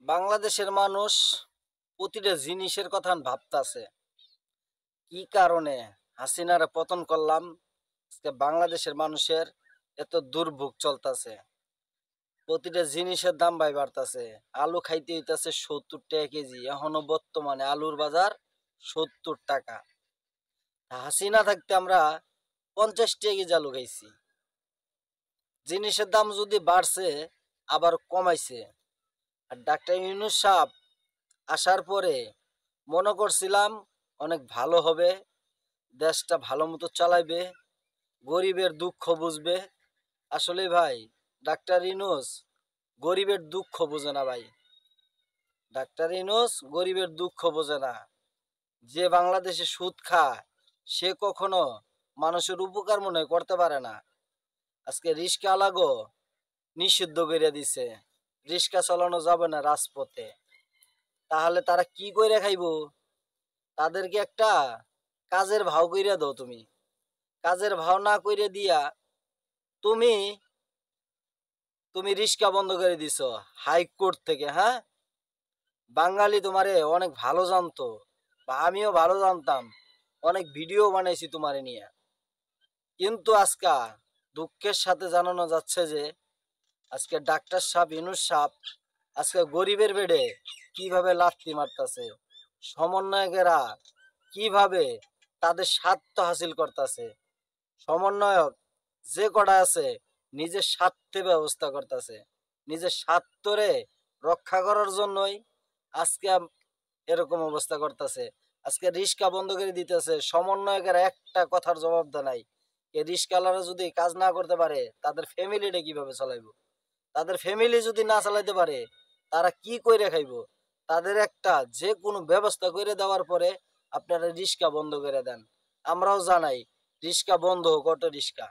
বাংলাদেশের মানুষ প্রতিটা জিনিসের কথা ভাবতাছে কি কারণে হাসিনারে পতন করলাম। আজকে বাংলাদেশের মানুষের এত দুর্ভোগ চলতেছে, প্রতিটা জিনিসের দাম ভাই বাড়তাছে। আলু খাইতে হইতাছে 70 টাকা কেজি, এখনো বর্তমানে আলুর বাজার 70 টাকা। হাসিনা থাকতে আমরা 50 টাকা কেজি আলু খাইছি। জিনিসের দাম যদি বাড়ছে আবার কমাইছে। আর ডাক্তার ইউনূস সাহেব আসার পরে মনে করছিলাম অনেক ভালো হবে, দেশটা ভালো মতো চালাইবে, গরিবের দুঃখ বুঝবে। আসলে ভাই ডাক্তার ইউনূস গরিবের দুঃখ বোঝে না ভাই। ডাক্তার ইউনূস গরিবের দুঃখ বোঝে না। যে বাংলাদেশে সুদ খায় সে কখনো মানুষের উপকার মনে করতে পারে না। আজকে রিস্কা লাগো নিষিদ্ধ করে দিছে, রিস্কা চালানো যাবে না রাজপথে। তাহলে তারা কি কইরা খাইবো? তাদেরকে একটা কাজের ভাও কইরা দাও। তুমি কাজের ভাও না কইরা দিয়া তুমি তুমি রিস্কা বন্ধ করে দিছ হাইকোর্ট থেকে। হ্যাঁ, বাঙালি তোমারে অনেক ভালো জানতো, বা আমিও ভালো জানতাম, অনেক ভিডিও বানাইছি তোমারে নিয়ে। কিন্তু আজকা দুঃখের সাথে জানানো যাচ্ছে যে আজকে ডাক্তার সাহেব ইউনূস সাহেব আজকে গরিবের বেডে কিভাবে লাথি মারতাছে, সমন্বয়কেরা কিভাবে তাদের স্বার্থ হাসিল করতেছে। সমন্বয়ক যে কটা আছে নিজের স্বার্থে ব্যবস্থা করতেছে, নিজের স্বার্থরে রক্ষা করার জন্যই আজকে এরকম অবস্থা করতেছে। আজকে রিস্কা বন্ধ করে দিতেছে, সমন্বয়কের একটা কথার জবাব দেয় নাই। এই রিস্কাওয়ালারা যদি কাজ না করতে পারে তাদের ফ্যামিলিটা কিভাবে চালাইবো? তাদের ফ্যামিলি যদি না চালাইতে পারে তারা কি কইরা খাইবো? তাদের একটা যে কোনো ব্যবস্থা করে দেওয়ার পরে আপনারা রিস্কা বন্ধ করে দেন। আমরাও জানাই রিস্কা বন্ধ হোক, অটো রিস্কা।